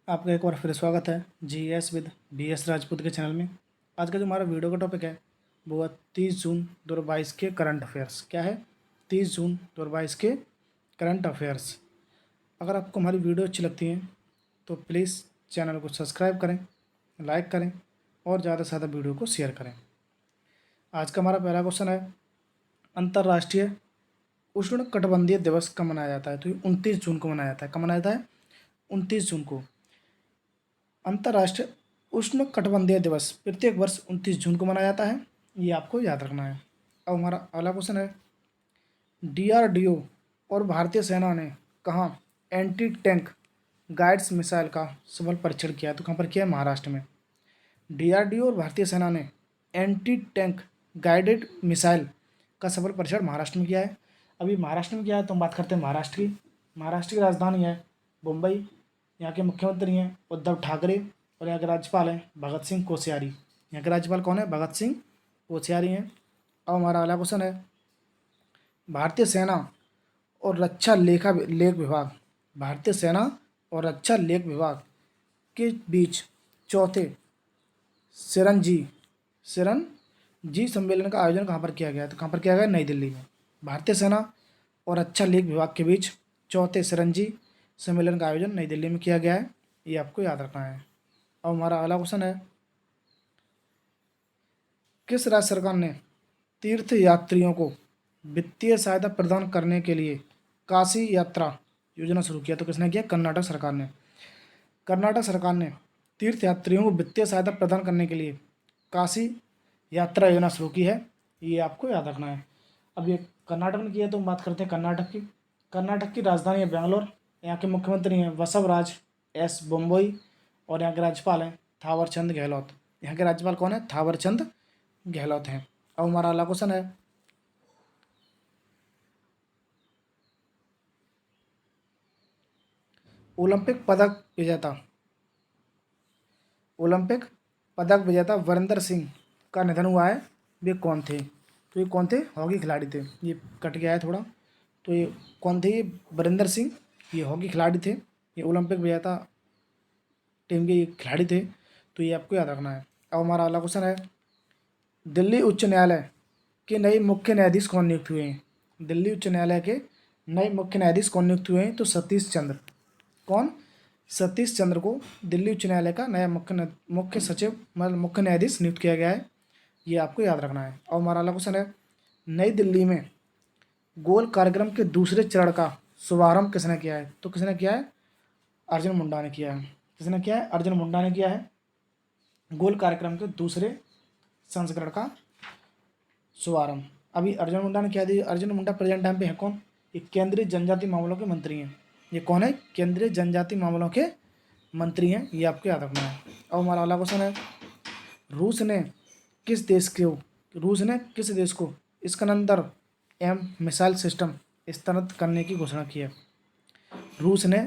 आपका एक बार फिर स्वागत है GS विद BS राजपूत के चैनल में। आज का जो हमारा वीडियो का टॉपिक है वो है 30 जून 2022 के करंट अफेयर्स। क्या है? 30 जून 2022 के करंट अफेयर्स। अगर आपको हमारी वीडियो अच्छी लगती है तो प्लीज़ चैनल को सब्सक्राइब करें, लाइक करें और ज़्यादा से ज़्यादा वीडियो को शेयर करें। आज का हमारा पहला क्वेश्चन है, अंतर्राष्ट्रीय उष्णकटिबंधीय दिवस कब मनाया जाता है? तो ये 29 जून को मनाया जाता है। कब मनाया जाता है? 29 जून को। अंतर्राष्ट्रीय उष्णकटिबंधीय दिवस प्रत्येक वर्ष 29 जून को मनाया जाता है। ये आपको याद रखना है। अब हमारा अगला क्वेश्चन है, DRDO और भारतीय सेना ने कहाँ एंटी टैंक गाइड्स मिसाइल का सफल परीक्षण किया है? तो कहाँ पर किया है? महाराष्ट्र में। DRDO और भारतीय सेना ने एंटी टैंक गाइडेड मिसाइल का सफल परीक्षण महाराष्ट्र में किया है। अभी महाराष्ट्र में किया है तो हम बात करते हैं महाराष्ट्र की। महाराष्ट्र की राजधानी है मुंबई। यहाँ के मुख्यमंत्री हैं उद्धव ठाकरे और यहाँ के राज्यपाल हैं भगत सिंह कोश्यारी। यहाँ के राज्यपाल कौन है? भगत सिंह कोश्यारी हैं। अब हमारा अगला क्वेश्चन है, भारतीय सेना और रक्षा लेख विभाग, भारतीय सेना और रक्षा लेख विभाग के बीच चौथे सिरनजी सम्मेलन का आयोजन कहाँ पर किया गया? तो कहाँ पर किया गया? नई दिल्ली में। भारतीय सेना और रक्षा लेख विभाग के बीच चौथे सिरनजी सम्मेलन का आयोजन नई दिल्ली में किया गया है। ये आपको याद रखना है। अब हमारा अगला क्वेश्चन है, किस राज्य सरकार ने तीर्थ यात्रियों को वित्तीय सहायता प्रदान करने के लिए काशी यात्रा योजना शुरू किया? तो किसने किया? कर्नाटक सरकार ने। कर्नाटक सरकार ने तीर्थ यात्रियों को वित्तीय सहायता प्रदान करने के लिए काशी यात्रा योजना शुरू की है। ये आपको याद रखना है। अब ये कर्नाटक ने किया तो हम बात करते हैं कर्नाटक की। कर्नाटक की राजधानी है बेंगलोर। यहाँ के मुख्यमंत्री हैं वसवराज एस बोम्मई और यहाँ के राज्यपाल हैं थावरचंद गहलोत। यहाँ के राज्यपाल कौन है? थावरचंद गहलोत हैं। अब हमारा अगला क्वेश्चन है, ओलंपिक पदक विजेता ओलंपिक पदक विजेता वीरेंद्र सिंह का निधन हुआ है। वे कौन थे? तो ये कौन थे? हॉकी खिलाड़ी थे। ये कट गया है थोड़ा। तो ये कौन थे? ये वीरेंद्र सिंह। ये हॉकी खिलाड़ी थे। ये ओलंपिक विजेता टीम के ये खिलाड़ी थे। तो ये आपको याद रखना है। अब हमारा अगला क्वेश्चन है, दिल्ली उच्च न्यायालय के नए मुख्य न्यायाधीश कौन नियुक्त हुए हैं? दिल्ली उच्च न्यायालय के नए मुख्य न्यायाधीश कौन नियुक्त हुए हैं? तो सतीश चंद्र। कौन? सतीश चंद्र को दिल्ली उच्च न्यायालय का नया मुख्य सचिव मतलब मुख्य न्यायाधीश नियुक्त किया गया है। ये आपको याद रखना है। और हमारा अगला क्वेश्चन है, नई दिल्ली में गोल कार्यक्रम के दूसरे चरण का शुभारंभ किसने किया है? तो किसने किया है? अर्जुन मुंडा ने किया है। किसने किया है? अर्जुन मुंडा ने किया है गोल कार्यक्रम के दूसरे संस्करण का शुभारंभ। अभी अर्जुन मुंडा ने क्या दिया? अर्जुन मुंडा प्रेजेंट टाइम पे है कौन? ये केंद्रीय जनजाति मामलों के मंत्री हैं। ये कौन है? केंद्रीय जनजाति मामलों के मंत्री हैं। ये आपको याद रखना है। अब हमारा अगला क्वेश्चन है, रूस ने किस देश को रूस ने किस देश को इस्कंदर एम मिसाइल सिस्टम स्थानांतरित करने की घोषणा की है? रूस ने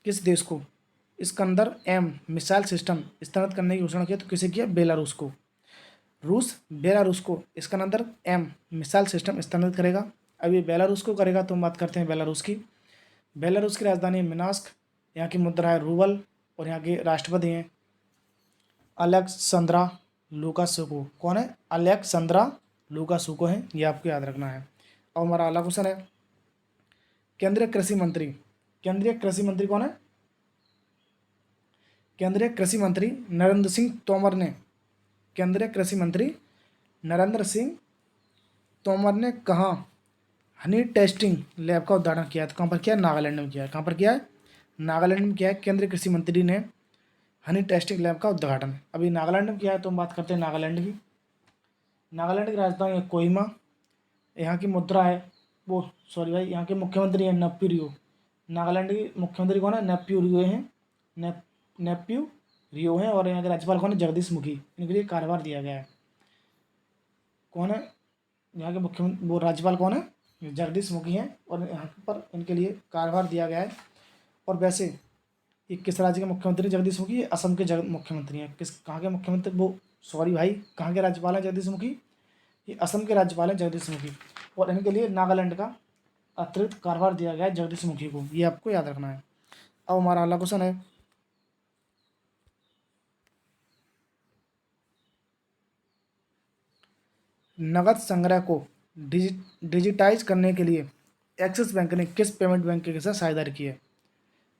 किस देश को इस्कंदर एम मिसाइल सिस्टम स्थानांतरित करने की घोषणा की है? तो किसे किया? बेलारूस को। रूस बेलारूस को इस्कंदर एम मिसाइल सिस्टम स्थानांतरित करेगा। अब ये बेलारूस को करेगा तो हम बात करते हैं बेलारूस की। बेलारूस की राजधानी है मिन्स्क। यहाँ की मुद्रा है रूबल और यहाँ के राष्ट्रपति हैं अलेक्सेंद्रा लुकाशेंको। कौन है? अलेक्सेंद्रा लुकाशेंको हैं। ये आपको याद रखना है। अब हमारा अगला क्वेश्चन है, केंद्रीय कृषि मंत्री कौन है? केंद्रीय कृषि मंत्री नरेंद्र सिंह तोमर ने केंद्रीय कृषि मंत्री नरेंद्र सिंह तोमर ने कहाँ हनी टेस्टिंग लैब का उद्घाटन किया है? तो कहाँ पर किया है? नागालैंड में किया है। कहाँ पर किया है? नागालैंड में किया है। केंद्रीय कृषि मंत्री ने हनी टेस्टिंग लैब का उद्घाटन अभी नागालैंड में किया है। तो हम बात करते हैं नागालैंड की। नागालैंड की राजधानी है कोहिमा। यहाँ की मुद्रा है वो सॉरी भाई यहाँ के मुख्यमंत्री हैं नप्पी रियो। नागालैंड के मुख्यमंत्री कौन है? नेप्यू रियो हैं। नेप्यू रियो हैं। और यहाँ के राज्यपाल कौन है? जगदीश मुखी। इनके लिए कार्यभार दिया गया है। कौन है यहाँ के मुख्यमंत्री? वो राज्यपाल कौन है? जगदीश मुखी हैं और यहाँ पर इनके लिए कार्यभार दिया गया है। और वैसे ये किस राज्य के मुख्यमंत्री? जगदीश मुखी। ये असम के मुख्यमंत्री हैं। कहाँ के मुख्यमंत्री? वो सॉरी भाई कहाँ के राज्यपाल हैं जगदीश मुखी? ये असम के राज्यपाल हैं जगदीश मुखी। और इनके लिए नागालैंड का अतिरिक्त कार्यभार दिया गया है जगदीश मुखी को। ये आपको याद रखना है। अब हमारा अगला क्वेश्चन है, नगद संग्रह को डिजिटाइज करने के लिए एक्सिस बैंक ने किस पेमेंट बैंक के साथ साझेदारी की है?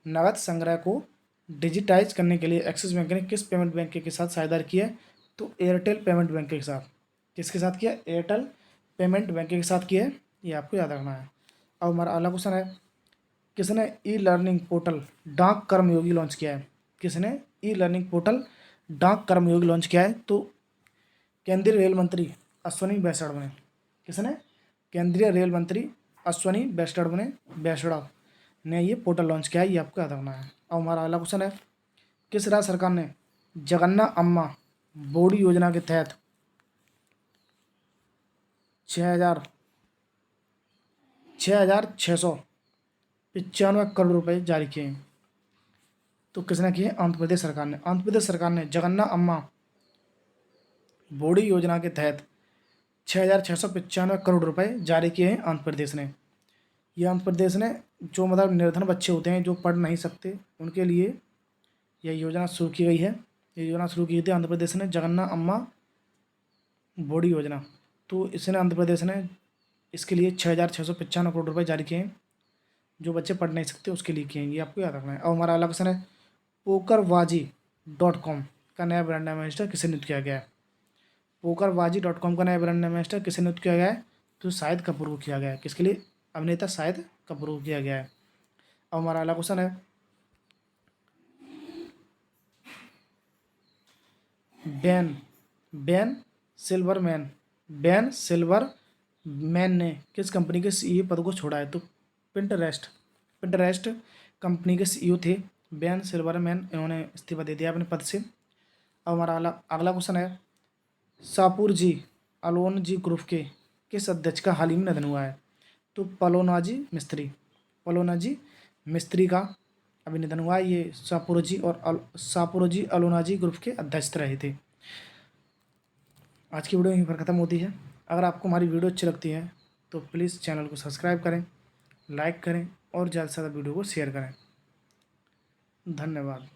नगद संग्रह को डिजिटाइज करने के लिए एक्सिस बैंक ने किस पेमेंट बैंक के साथ साझेदारी की है? तो एयरटेल पेमेंट बैंक के साथ। किसके साथ किया? एयरटेल पेमेंट बैंक के साथ किया है, ये आपको याद रखना है। अब हमारा अगला क्वेश्चन है, किसने ई लर्निंग पोर्टल डाक कर्मयोगी लॉन्च किया है? किसने ई लर्निंग पोर्टल डाक कर्मयोगी लॉन्च किया है? तो केंद्रीय रेल मंत्री अश्विनी वैष्णव ने। किसने? केंद्रीय रेल मंत्री अश्विनी वैष्णव ने ये पोर्टल लॉन्च किया है, ये आपको याद रखना है। अब हमारा अगला क्वेश्चन है, किस राज्य सरकार ने जगन्ना अम्मा बोर्डी योजना के तहत 6,695 करोड़ रुपए जारी किए हैं? तो किसने किए? आंध्र प्रदेश सरकार ने। आंध्र प्रदेश सरकार ने जगन्ना अम्मा बोर्डी योजना के तहत 6,695 करोड़ रुपए जारी किए हैं आंध्र प्रदेश ने। ये आंध्र प्रदेश ने जो मतलब निर्धन बच्चे होते हैं जो पढ़ नहीं सकते उनके लिए यह योजना शुरू की गई है। ये योजना शुरू की थी आंध्र प्रदेश ने, जगन्ना अम्मा बोर्डी योजना। तो इसने आंध्र प्रदेश ने इसके लिए 6,695 करोड़ रुपए जारी किए हैं, जो बच्चे पढ़ नहीं सकते उसके लिए किए हैं, ये आपको याद रखना है। और हमारा अगला क्वेश्चन है, pokerbazi.com का नया ब्रांड एम्बेसडर किसे नियुक्त किया गया है? pokerbazi.com का नया ब्रांड एम्बेसडर किसे नियुक्त किया गया है? तो शाहिद कपूर को किया गया है। किसके लिए? अभिनेता शाहिद कपूर को किया गया है। अब हमारा अगला क्वेश्चन है, बेन सिल्वरमैन ने किस कंपनी के सीईओ पद को छोड़ा है? तो पिंटरेस्ट कंपनी के सीईओ थे बेन सिल्वरमैन, इन्होंने इस्तीफा दे दिया अपने पद से। अब हमारा अगला क्वेश्चन है, शाहपुरजी अलोनजी ग्रुप के किस अध्यक्ष का हाल ही में निधन हुआ है? तो पलोनाजी मिस्त्री का अभी निधन हुआ है। ये शाहपुरजी अलोनाजी ग्रुप के अध्यक्ष रहे थे। आज की वीडियो यहीं पर ख़त्म होती है। अगर आपको हमारी वीडियो अच्छी लगती है तो प्लीज़ चैनल को सब्सक्राइब करें, लाइक करें और ज़्यादा से ज़्यादा वीडियो को शेयर करें। धन्यवाद।